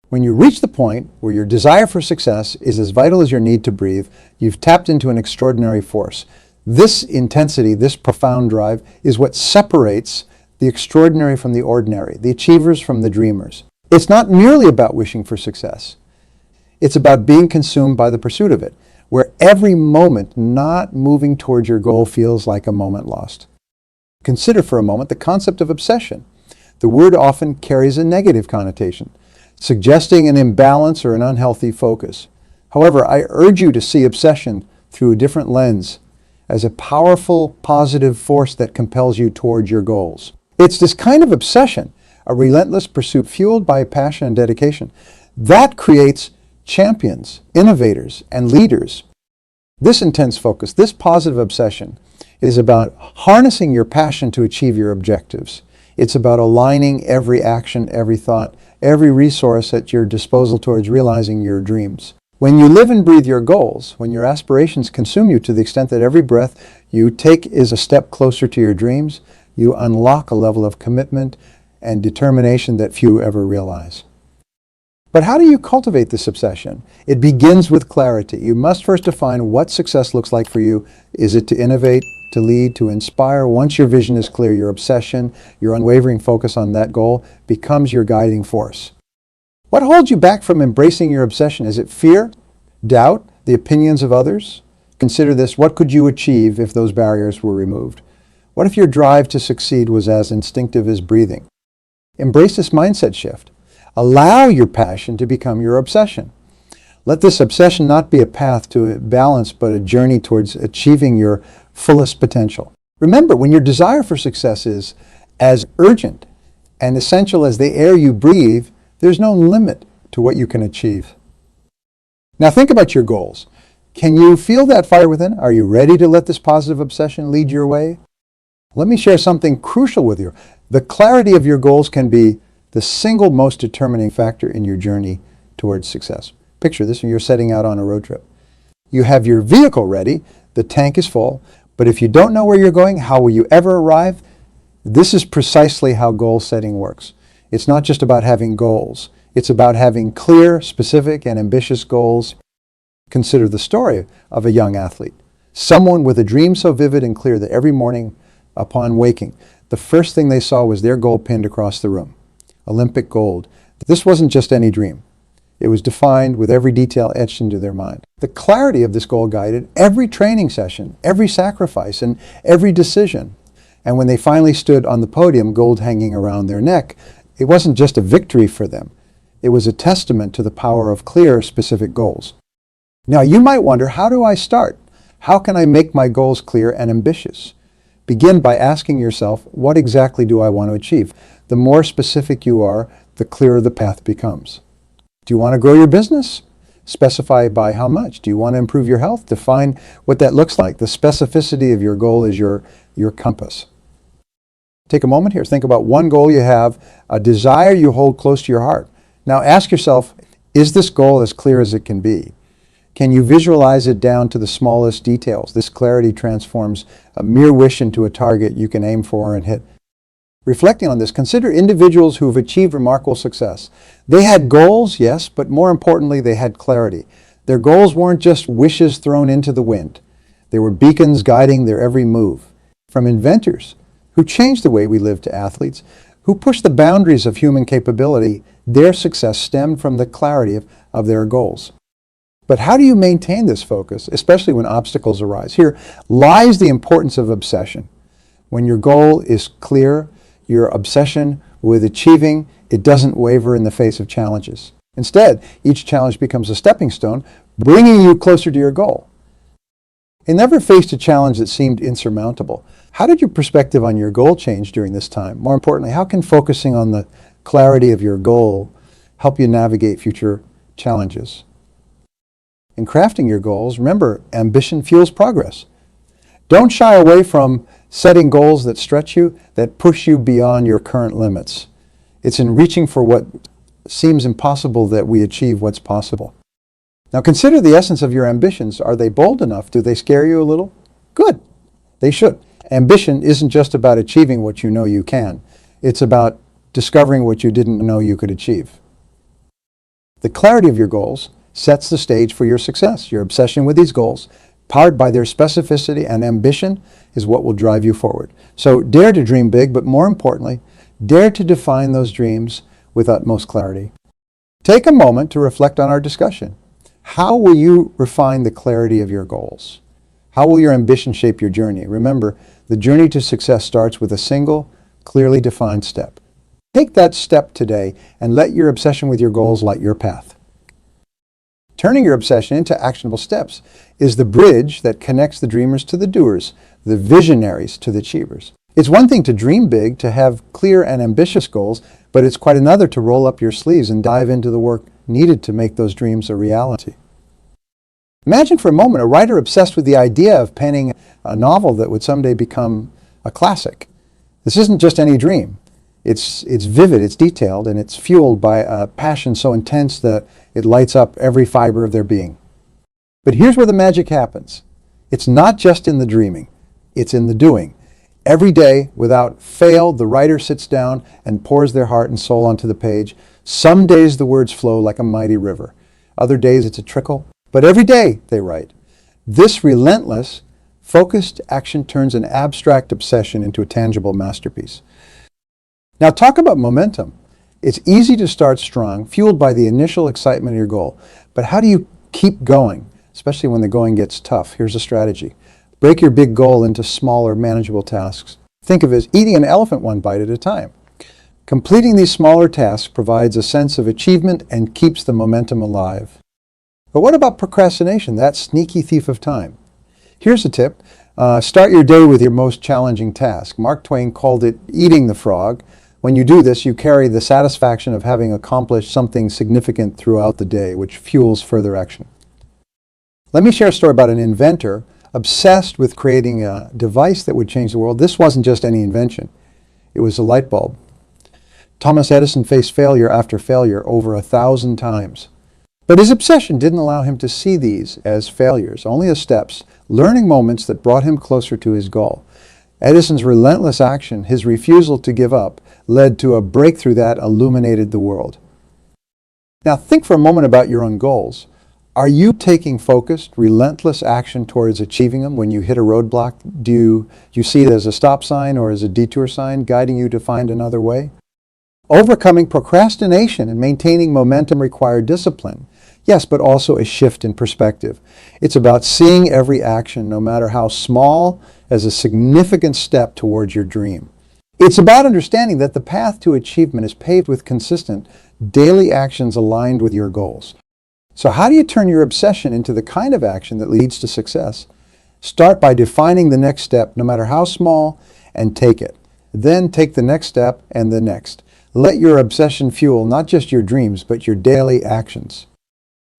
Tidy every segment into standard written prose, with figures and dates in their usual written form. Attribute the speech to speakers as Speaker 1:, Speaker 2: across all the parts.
Speaker 1: When you reach the point where your desire for success is as vital as your need to breathe, you've tapped into an extraordinary force. This intensity, this profound drive, is what separates the extraordinary from the ordinary, the achievers from the dreamers. It's not merely about wishing for success. It's about being consumed by the pursuit of it, where every moment not moving towards your goal feels like a moment lost. Consider for a moment the concept of obsession. The word often carries a negative connotation, suggesting an imbalance or an unhealthy focus. However, I urge you to see obsession through a different lens, as a powerful, positive force that compels you towards your goals. It's this kind of obsession, a relentless pursuit fueled by passion and dedication, that creates champions, innovators, and leaders. This intense focus, this positive obsession, is about harnessing your passion to achieve your objectives. It's about aligning every action, every thought, every resource at your disposal towards realizing your dreams. When you live and breathe your goals, when your aspirations consume you to the extent that every breath you take is a step closer to your dreams, you unlock a level of commitment and determination that few ever realize. But how do you cultivate this obsession? It begins with clarity. You must first define what success looks like for you. Is it to innovate, to lead, to inspire? Once your vision is clear, your obsession, your unwavering focus on that goal becomes your guiding force. What holds you back from embracing your obsession? Is it fear, doubt, the opinions of others? Consider this: what could you achieve if those barriers were removed? What if your drive to succeed was as instinctive as breathing? Embrace this mindset shift. Allow your passion to become your obsession. Let this obsession not be a path to balance, but a journey towards achieving your fullest potential. Remember, when your desire for success is as urgent and essential as the air you breathe, there's no limit to what you can achieve. Now think about your goals. Can you feel that fire within? Are you ready to let this positive obsession lead your way? Let me share something crucial with you. The clarity of your goals can be the single most determining factor in your journey towards success. Picture this: you're setting out on a road trip. You have your vehicle ready, the tank is full, but if you don't know where you're going, how will you ever arrive? This is precisely how goal setting works. It's not just about having goals. It's about having clear, specific, and ambitious goals. Consider the story of a young athlete, someone with a dream so vivid and clear that every morning upon waking, the first thing they saw was their goal pinned across the room. Olympic gold. This wasn't just any dream. It was defined with every detail etched into their mind. The clarity of this goal guided every training session, every sacrifice, and every decision. And when they finally stood on the podium, gold hanging around their neck, it wasn't just a victory for them. It was a testament to the power of clear, specific goals. Now, you might wonder, how do I start? How can I make my goals clear and ambitious? Begin by asking yourself, what exactly do I want to achieve? The more specific you are, the clearer the path becomes. Do you want to grow your business? Specify by how much. Do you want to improve your health? Define what that looks like. The specificity of your goal is your compass. Take a moment here. Think about one goal you have, a desire you hold close to your heart. Now ask yourself, is this goal as clear as it can be? Can you visualize it down to the smallest details? This clarity transforms a mere wish into a target you can aim for and hit. Reflecting on this, consider individuals who have achieved remarkable success. They had goals, yes, but more importantly, they had clarity. Their goals weren't just wishes thrown into the wind. They were beacons guiding their every move. From inventors who changed the way we live to athletes who pushed the boundaries of human capability, their success stemmed from the clarity of their goals. But how do you maintain this focus, especially when obstacles arise? Here lies the importance of obsession. When your goal is clear, your obsession with achieving, it doesn't waver in the face of challenges. Instead, each challenge becomes a stepping stone, bringing you closer to your goal. You never faced a challenge that seemed insurmountable. How did your perspective on your goal change during this time? More importantly, how can focusing on the clarity of your goal help you navigate future challenges? In crafting your goals, remember, ambition fuels progress. Don't shy away from setting goals that stretch you, that push you beyond your current limits. It's in reaching for what seems impossible that we achieve what's possible. Now consider the essence of your ambitions. Are they bold enough? Do they scare you a little? Good. They should. Ambition isn't just about achieving what you know you can. It's about discovering what you didn't know you could achieve. The clarity of your goals sets the stage for your success. Your obsession with these goals, powered by their specificity and ambition, is what will drive you forward. So dare to dream big, but more importantly, dare to define those dreams with utmost clarity. Take a moment to reflect on our discussion. How will you refine the clarity of your goals? How will your ambition shape your journey? Remember, the journey to success starts with a single, clearly defined step. Take that step today and let your obsession with your goals light your path. Turning your obsession into actionable steps is the bridge that connects the dreamers to the doers, the visionaries to the achievers. It's one thing to dream big, to have clear and ambitious goals, but it's quite another to roll up your sleeves and dive into the work needed to make those dreams a reality. Imagine for a moment a writer obsessed with the idea of penning a novel that would someday become a classic. This isn't just any dream. It's vivid, it's detailed, and it's fueled by a passion so intense that it lights up every fiber of their being. But here's where the magic happens. It's not just in the dreaming, it's in the doing. Every day, without fail, the writer sits down and pours their heart and soul onto the page. Some days the words flow like a mighty river. Other days it's a trickle. But every day they write. This relentless, focused action turns an abstract obsession into a tangible masterpiece. Now talk about momentum. It's easy to start strong, fueled by the initial excitement of your goal. But how do you keep going, especially when the going gets tough? Here's a strategy. Break your big goal into smaller, manageable tasks. Think of it as eating an elephant one bite at a time. Completing these smaller tasks provides a sense of achievement and keeps the momentum alive. But what about procrastination, that sneaky thief of time? Here's a tip. Start your day with your most challenging task. Mark Twain called it eating the frog. When you do this, you carry the satisfaction of having accomplished something significant throughout the day, which fuels further action. Let me share a story about an inventor obsessed with creating a device that would change the world. This wasn't just any invention. It was a light bulb. Thomas Edison faced failure after failure over 1,000 times. But his obsession didn't allow him to see these as failures, only as steps, learning moments that brought him closer to his goal. Edison's relentless action, his refusal to give up, led to a breakthrough that illuminated the world. Now think for a moment about your own goals. Are you taking focused, relentless action towards achieving them when you hit a roadblock? Do you see it as a stop sign or as a detour sign guiding you to find another way? Overcoming procrastination and maintaining momentum require discipline. Yes, but also a shift in perspective. It's about seeing every action, no matter how small, as a significant step towards your dream. It's about understanding that the path to achievement is paved with consistent, daily actions aligned with your goals. So how do you turn your obsession into the kind of action that leads to success? Start by defining the next step, no matter how small, and take it. Then take the next step and the next. Let your obsession fuel not just your dreams, but your daily actions.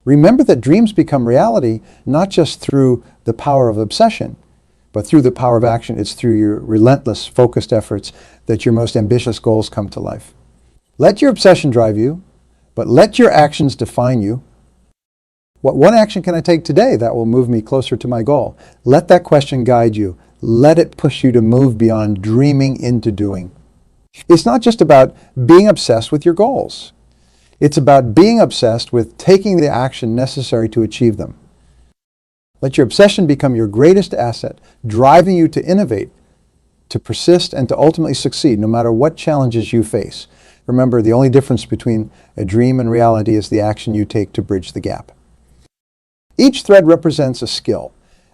Speaker 1: Remember that dreams become reality not just through the power of obsession, but through the power of action. It's through your relentless, focused efforts that your most ambitious goals come to life. Let your obsession drive you, but let your actions define you. What one action can I take today that will move me closer to my goal? Let that question guide you. Let it push you to move beyond dreaming into doing. It's not just about being obsessed with your goals. It's about being obsessed with taking the action necessary to achieve them. Let your obsession become your greatest asset, driving you to innovate, to persist, and to ultimately succeed, no matter what challenges you face. Remember, the only difference between a dream and reality is the action you take to bridge the gap. Each thread represents a skill,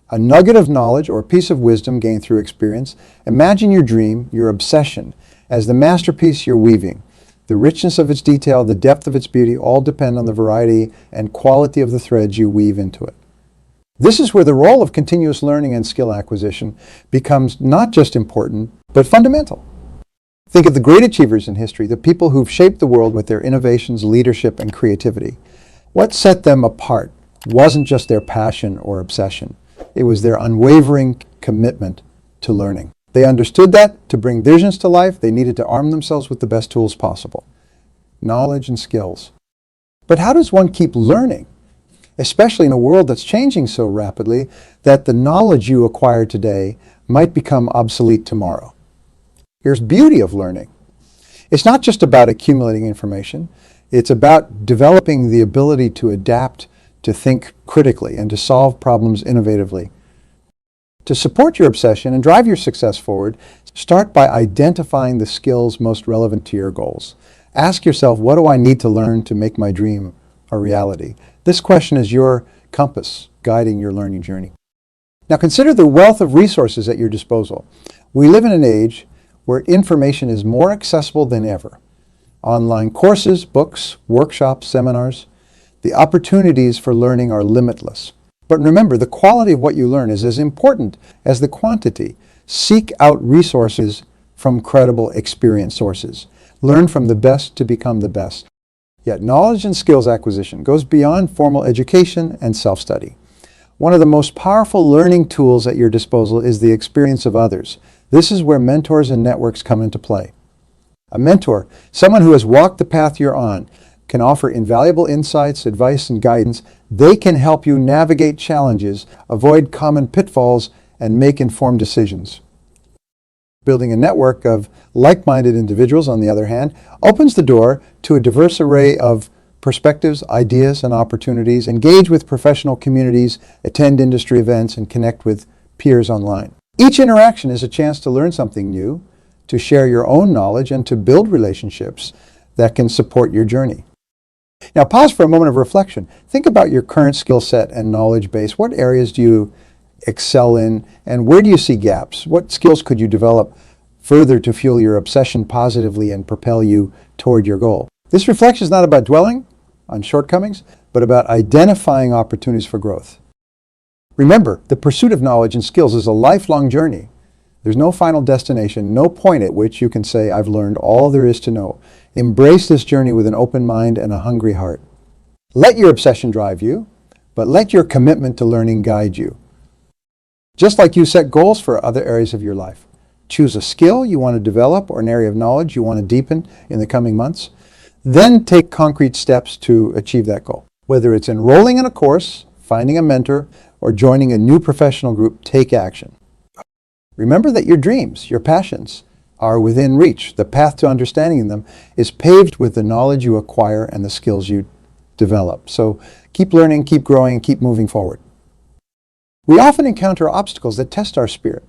Speaker 1: a nugget of knowledge or a piece of wisdom gained through experience. Imagine your dream, your obsession, as the masterpiece you're weaving. The richness of its detail, the depth of its beauty, all depend on the variety and quality of the threads you weave into it. This is where the role of continuous learning and skill acquisition becomes not just important, but fundamental. Think of the great achievers in history, the people who've shaped the world with their innovations, leadership, and creativity. What set them apart wasn't just their passion or obsession. It was their unwavering commitment to learning. They understood that to bring visions to life, they needed to arm themselves with the best tools possible, knowledge and skills. But how does one keep learning, especially in a world that's changing so rapidly that the knowledge you acquire today might become obsolete tomorrow? Here's the beauty of learning. It's not just about accumulating information. It's about developing the ability to adapt, to think critically, and to solve problems innovatively. To support your obsession and drive your success forward, start by identifying the skills most relevant to your goals. Ask yourself, what do I need to learn to make my dream a reality? This question is your compass guiding your learning journey. Now consider the wealth of resources at your disposal. We live in an age where information is more accessible than ever. Online courses, books, workshops, seminars. The opportunities for learning are limitless. But remember, the quality of what you learn is as important as the quantity. Seek out resources from credible experience sources. Learn from the best to become the best. Yet knowledge and skills acquisition goes beyond formal education and self-study. One of the most powerful learning tools at your disposal is the experience of others. This is where mentors and networks come into play. A mentor, someone who has walked the path you're on, can offer invaluable insights, advice, and guidance. They can help you navigate challenges, avoid common pitfalls, and make informed decisions. Building a network of like-minded individuals, on the other hand, opens the door to a diverse array of perspectives, ideas, and opportunities. Engage with professional communities, attend industry events, and connect with peers online. Each interaction is a chance to learn something new, to share your own knowledge, and to build relationships that can support your journey. Now pause for a moment of reflection. Think about your current skill set and knowledge base. What areas do you excel in, and where do you see gaps? What skills could you develop further to fuel your obsession positively and propel you toward your goal? This reflection is not about dwelling on shortcomings, but about identifying opportunities for growth. Remember, the pursuit of knowledge and skills is a lifelong journey. There's no final destination, no point at which you can say, I've learned all there is to know. Embrace this journey with an open mind and a hungry heart. Let your obsession drive you, but let your commitment to learning guide you. Just like you set goals for other areas of your life. Choose a skill you want to develop or an area of knowledge you want to deepen in the coming months. Then take concrete steps to achieve that goal. Whether it's enrolling in a course, finding a mentor, or joining a new professional group, take action. Remember that your dreams, your passions, are within reach. The path to understanding them is paved with the knowledge you acquire and the skills you develop. So keep learning, keep growing, keep moving forward. We often encounter obstacles that test our spirit,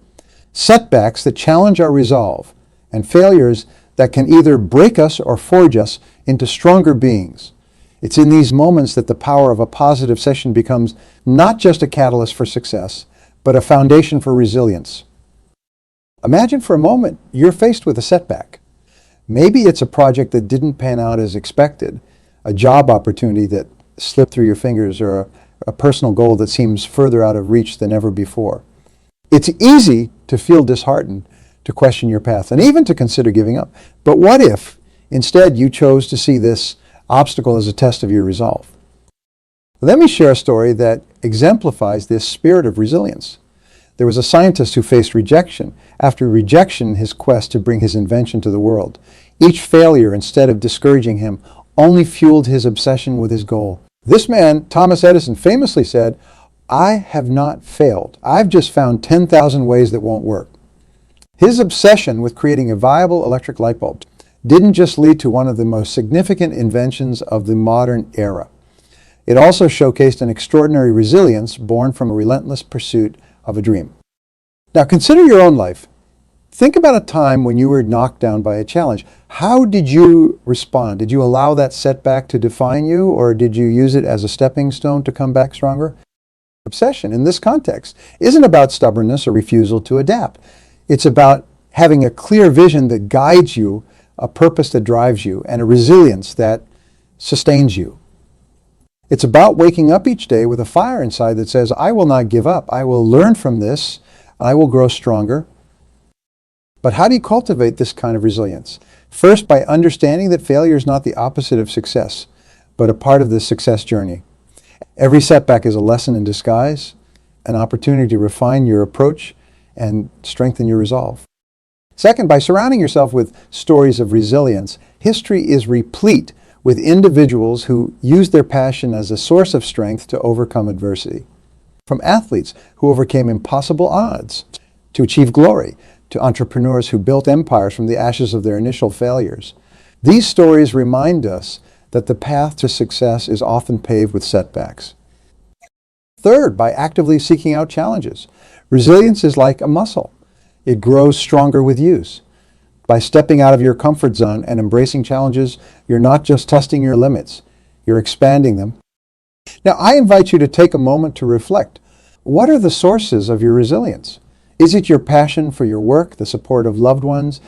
Speaker 1: setbacks that challenge our resolve, and failures that can either break us or forge us into stronger beings. It's in these moments that the power of a positive session becomes not just a catalyst for success, but a foundation for resilience. Imagine for a moment you're faced with a setback. Maybe it's a project that didn't pan out as expected, a job opportunity that slipped through your fingers, or a personal goal that seems further out of reach than ever before. It's easy to feel disheartened, to question your path, and even to consider giving up. But what if instead you chose to see this obstacle as a test of your resolve? Let me share a story that exemplifies this spirit of resilience. There was a scientist who faced rejection. After rejection, his quest to bring his invention to the world. Each failure, instead of discouraging him, only fueled his obsession with his goal. This man, Thomas Edison, famously said, "I have not failed. I've just found 10,000 ways that won't work." His obsession with creating a viable electric light bulb didn't just lead to one of the most significant inventions of the modern era. It also showcased an extraordinary resilience born from a relentless pursuit of a dream. Now consider your own life. Think about a time when you were knocked down by a challenge. How did you respond? Did you allow that setback to define you, or did you use it as a stepping stone to come back stronger? Obsession in this context isn't about stubbornness or refusal to adapt. It's about having a clear vision that guides you, a purpose that drives you, and a resilience that sustains you. It's about waking up each day with a fire inside that says, I will not give up. I will learn from this. I will grow stronger. But how do you cultivate this kind of resilience? First, by understanding that failure is not the opposite of success, but a part of the success journey. Every setback is a lesson in disguise, an opportunity to refine your approach and strengthen your resolve. Second, by surrounding yourself with stories of resilience, history is replete with individuals who use their passion as a source of strength to overcome adversity. From athletes who overcame impossible odds to achieve glory, to entrepreneurs who built empires from the ashes of their initial failures. These stories remind us that the path to success is often paved with setbacks. Third, by actively seeking out challenges. Resilience is like a muscle. It grows stronger with use. By stepping out of your comfort zone and embracing challenges, you're not just testing your limits, you're expanding them. Now, I invite you to take a moment to reflect. What are the sources of your resilience? Is it your passion for your work, the support of loved ones,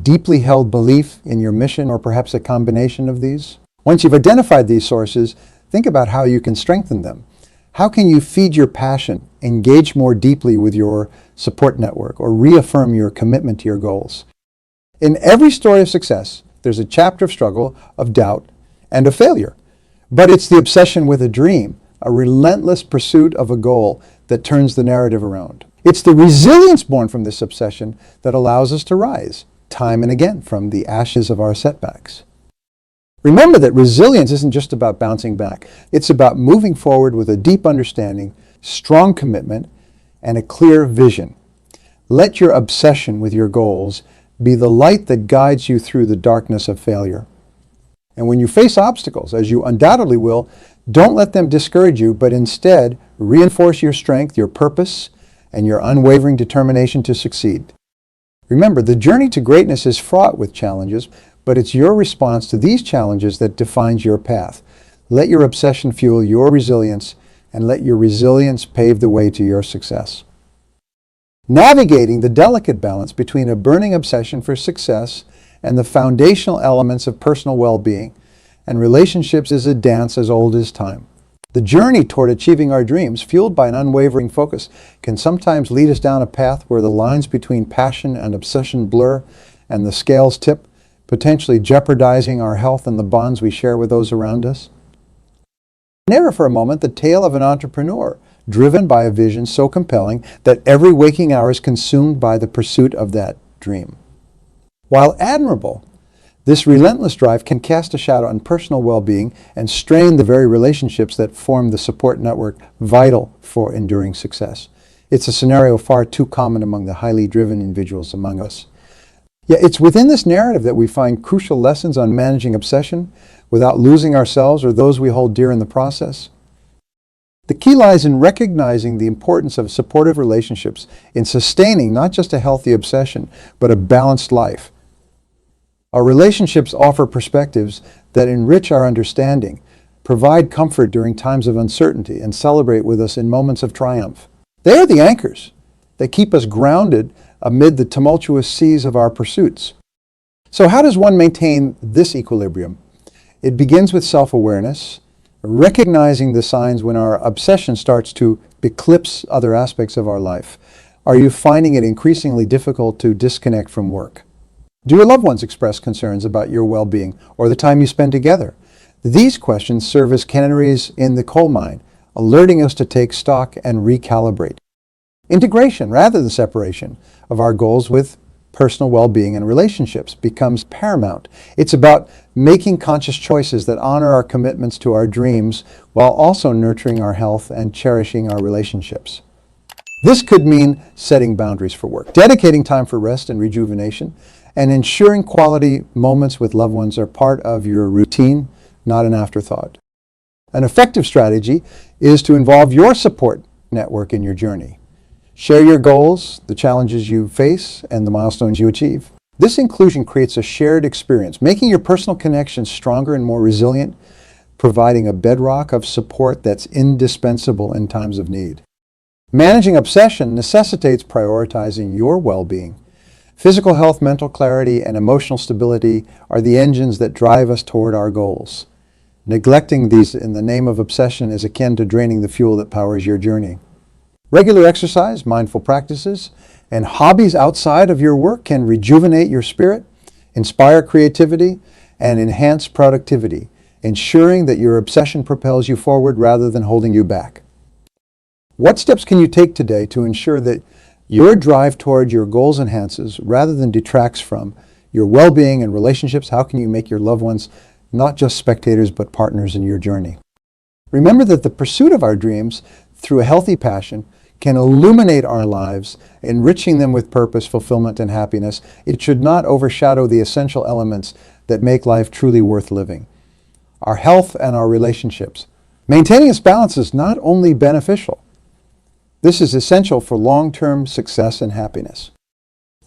Speaker 1: deeply held belief in your mission, or perhaps a combination of these? Once you've identified these sources, think about how you can strengthen them. How can you feed your passion, engage more deeply with your support network, or reaffirm your commitment to your goals? In every story of success, there's a chapter of struggle, of doubt, and of failure. But it's the obsession with a dream, a relentless pursuit of a goal, that turns the narrative around. It's the resilience born from this obsession that allows us to rise, time and again, from the ashes of our setbacks. Remember that resilience isn't just about bouncing back. It's about moving forward with a deep understanding, strong commitment, and a clear vision. Let your obsession with your goals be the light that guides you through the darkness of failure. And when you face obstacles, as you undoubtedly will, don't let them discourage you, but instead reinforce your strength, your purpose, and your unwavering determination to succeed. Remember, the journey to greatness is fraught with challenges, but it's your response to these challenges that defines your path. Let your obsession fuel your resilience, and let your resilience pave the way to your success. Navigating the delicate balance between a burning obsession for success and the foundational elements of personal well-being and relationships is a dance as old as time. The journey toward achieving our dreams, fueled by an unwavering focus, can sometimes lead us down a path where the lines between passion and obsession blur and the scales tip, potentially jeopardizing our health and the bonds we share with those around us. Narrow for a moment the tale of an entrepreneur, driven by a vision so compelling that every waking hour is consumed by the pursuit of that dream. While admirable, this relentless drive can cast a shadow on personal well-being and strain the very relationships that form the support network vital for enduring success. It's a scenario far too common among the highly driven individuals among us. Yet it's within this narrative that we find crucial lessons on managing obsession without losing ourselves or those we hold dear in the process. The key lies in recognizing the importance of supportive relationships in sustaining not just a healthy obsession, but a balanced life. Our relationships offer perspectives that enrich our understanding, provide comfort during times of uncertainty, and celebrate with us in moments of triumph. They are the anchors that keep us grounded amid the tumultuous seas of our pursuits. So how does one maintain this equilibrium? It begins with self-awareness, recognizing the signs when our obsession starts to eclipse other aspects of our life. Are you finding it increasingly difficult to disconnect from work? Do your loved ones express concerns about your well-being or the time you spend together? These questions serve as canaries in the coal mine, alerting us to take stock and recalibrate. Integration, rather than separation, of our goals with personal well-being and relationships becomes paramount. It's about making conscious choices that honor our commitments to our dreams while also nurturing our health and cherishing our relationships. This could mean setting boundaries for work, dedicating time for rest and rejuvenation, and ensuring quality moments with loved ones are part of your routine, not an afterthought. An effective strategy is to involve your support network in your journey. Share your goals, the challenges you face, and the milestones you achieve. This inclusion creates a shared experience, making your personal connections stronger and more resilient, providing a bedrock of support that's indispensable in times of need. Managing obsession necessitates prioritizing your well-being. Physical health, mental clarity, and emotional stability are the engines that drive us toward our goals. Neglecting these in the name of obsession is akin to draining the fuel that powers your journey. Regular exercise, mindful practices, and hobbies outside of your work can rejuvenate your spirit, inspire creativity, and enhance productivity, ensuring that your obsession propels you forward rather than holding you back. What steps can you take today to ensure that your drive toward your goals enhances rather than detracts from your well-being and relationships? How can you make your loved ones not just spectators but partners in your journey? Remember that the pursuit of our dreams through a healthy passion can illuminate our lives, enriching them with purpose, fulfillment, and happiness. It should not overshadow the essential elements that make life truly worth living. our health, and our relationships. Maintaining this balance is not only beneficial, this is essential for long-term success and happiness.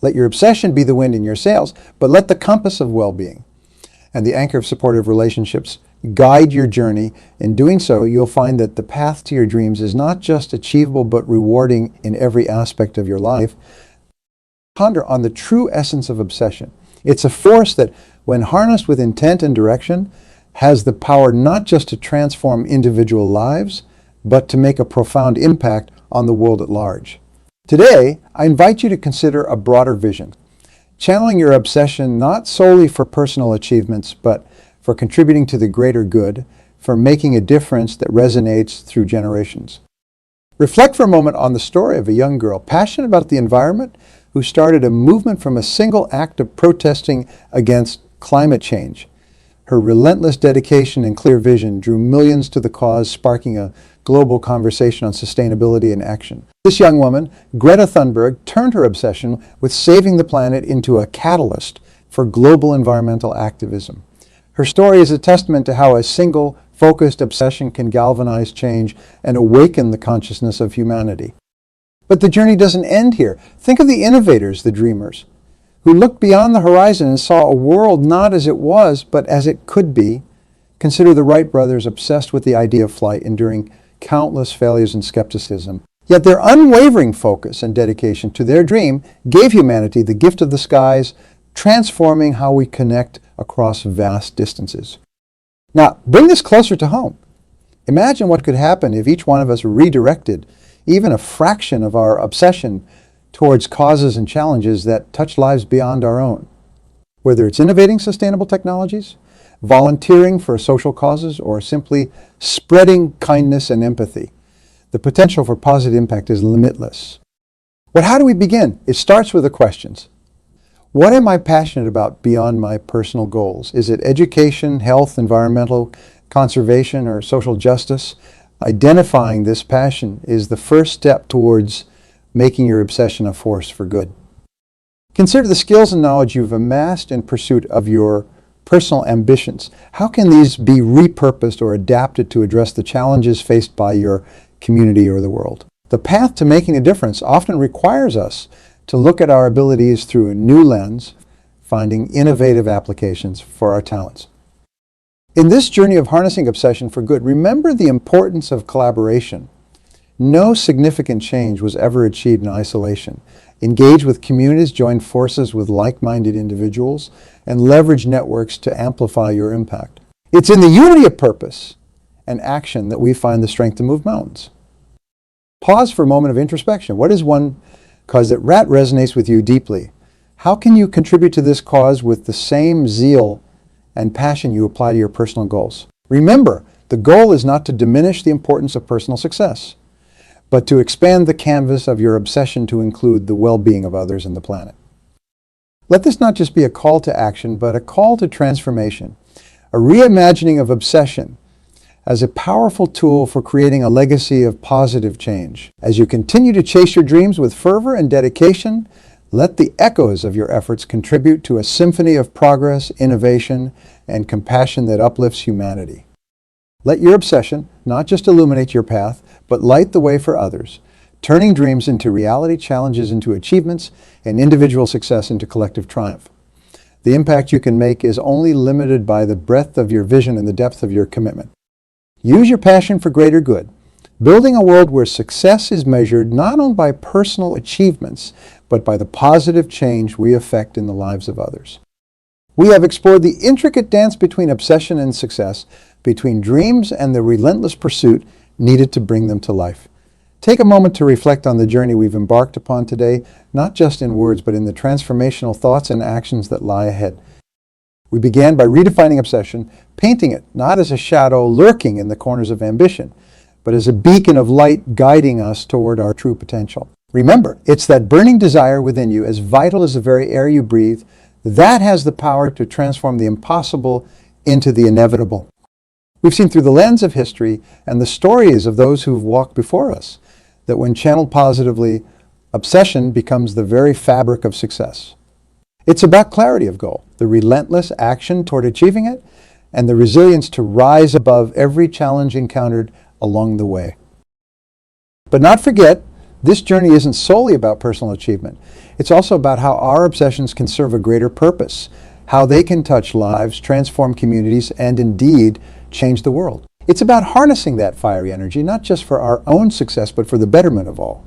Speaker 1: Let your obsession be the wind in your sails, but let the compass of well-being and the anchor of supportive relationships guide your journey. In doing so, you'll find that the path to your dreams is not just achievable, but rewarding in every aspect of your life. Ponder on the true essence of obsession. It's a force that, when harnessed with intent and direction, has the power not just to transform individual lives, but to make a profound impact on the world at large. Today, I invite you to consider a broader vision, channeling your obsession not solely for personal achievements, but for contributing to the greater good, for making a difference that resonates through generations. Reflect for a moment on the story of a young girl passionate about the environment who started a movement from a single act of protesting against climate change. Her relentless dedication and clear vision drew millions to the cause, sparking a global conversation on sustainability and action. This young woman, Greta Thunberg, turned her obsession with saving the planet into a catalyst for global environmental activism. Her story is a testament to how a single, focused obsession can galvanize change and awaken the consciousness of humanity. But the journey doesn't end here. Think of the innovators, the dreamers, who looked beyond the horizon and saw a world not as it was, but as it could be. Consider the Wright brothers, obsessed with the idea of flight, enduring countless failures and skepticism. Yet their unwavering focus and dedication to their dream gave humanity the gift of the skies, transforming how we connect across vast distances. Now, bring this closer to home. Imagine what could happen if each one of us redirected even a fraction of our obsession towards causes and challenges that touch lives beyond our own. Whether it's innovating sustainable technologies, volunteering for social causes, or simply spreading kindness and empathy, the potential for positive impact is limitless. But how do we begin? It starts with the questions. What am I passionate about beyond my personal goals? Is it education, health, environmental, conservation, or social justice? Identifying this passion is the first step towards making your obsession a force for good. Consider the skills and knowledge you've amassed in pursuit of your personal ambitions. How can these be repurposed or adapted to address the challenges faced by your community or the world? The path to making a difference often requires us to look at our abilities through a new lens, finding innovative applications for our talents. In this journey of harnessing obsession for good, remember the importance of collaboration. No significant change was ever achieved in isolation. Engage with communities, join forces with like-minded individuals, and leverage networks to amplify your impact. It's in the unity of purpose and action that we find the strength to move mountains. Pause for a moment of introspection. What is one cause that resonates with you deeply? How can you contribute to this cause with the same zeal and passion you apply to your personal goals? Remember, the goal is not to diminish the importance of personal success, but to expand the canvas of your obsession to include the well-being of others and the planet. Let this not just be a call to action, but a call to transformation, a reimagining of obsession as a powerful tool for creating a legacy of positive change. As you continue to chase your dreams with fervor and dedication, let the echoes of your efforts contribute to a symphony of progress, innovation, and compassion that uplifts humanity. Let your obsession not just illuminate your path, but light the way for others, turning dreams into reality, challenges into achievements, and individual success into collective triumph. The impact you can make is only limited by the breadth of your vision and the depth of your commitment. Use your passion for greater good, building a world where success is measured not only by personal achievements, but by the positive change we effect in the lives of others. We have explored the intricate dance between obsession and success, between dreams and the relentless pursuit needed to bring them to life. Take a moment to reflect on the journey we've embarked upon today, not just in words, but in the transformational thoughts and actions that lie ahead. We began by redefining obsession, painting it not as a shadow lurking in the corners of ambition, but as a beacon of light guiding us toward our true potential. Remember, it's that burning desire within you, as vital as the very air you breathe, that has the power to transform the impossible into the inevitable. We've seen through the lens of history and the stories of those who've walked before us that when channeled positively, obsession becomes the very fabric of success. It's about clarity of goal, the relentless action toward achieving it, and the resilience to rise above every challenge encountered along the way. But not forget, this journey isn't solely about personal achievement. It's also about how our obsessions can serve a greater purpose, how they can touch lives, transform communities, and indeed change the world. It's about harnessing that fiery energy, not just for our own success, but for the betterment of all.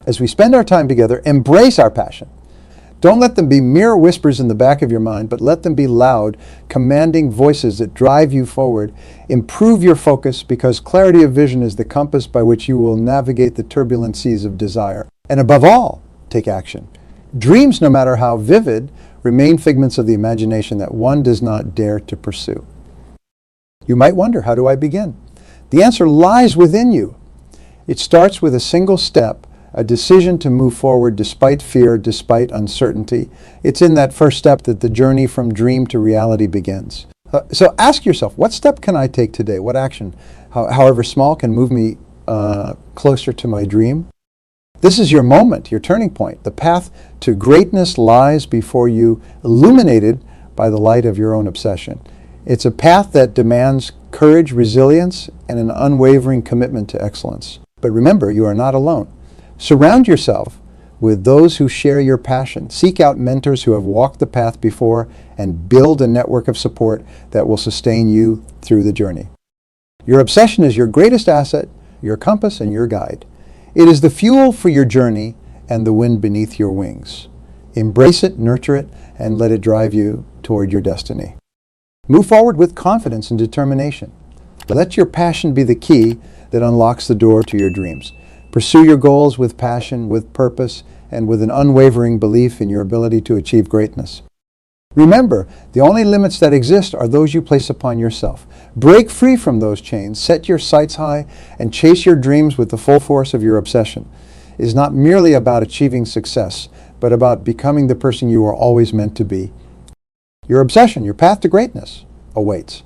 Speaker 1: As we spend our time together, embrace our passion. Don't let them be mere whispers in the back of your mind, but let them be loud, commanding voices that drive you forward. Improve your focus, because clarity of vision is the compass by which you will navigate the turbulent seas of desire. And above all, take action. Dreams, no matter how vivid, remain figments of the imagination that one does not dare to pursue. You might wonder, how do I begin? The answer lies within you. It starts with a single step, a decision to move forward despite fear, despite uncertainty. It's in that first step that the journey from dream to reality begins. So ask yourself, what step can I take today? What action, however small, can move me closer to my dream? This is your moment, your turning point. The path to greatness lies before you, illuminated by the light of your own obsession. It's a path that demands courage, resilience, and an unwavering commitment to excellence. But remember, you are not alone. Surround yourself with those who share your passion. Seek out mentors who have walked the path before, and build a network of support that will sustain you through the journey. Your obsession is your greatest asset, your compass, and your guide. It is the fuel for your journey and the wind beneath your wings. Embrace it, nurture it, and let it drive you toward your destiny. Move forward with confidence and determination. Let your passion be the key that unlocks the door to your dreams. Pursue your goals with passion, with purpose, and with an unwavering belief in your ability to achieve greatness. Remember, the only limits that exist are those you place upon yourself. Break free from those chains, set your sights high, and chase your dreams with the full force of your obsession. It is not merely about achieving success, but about becoming the person you are always meant to be. Your obsession, your path to greatness, awaits.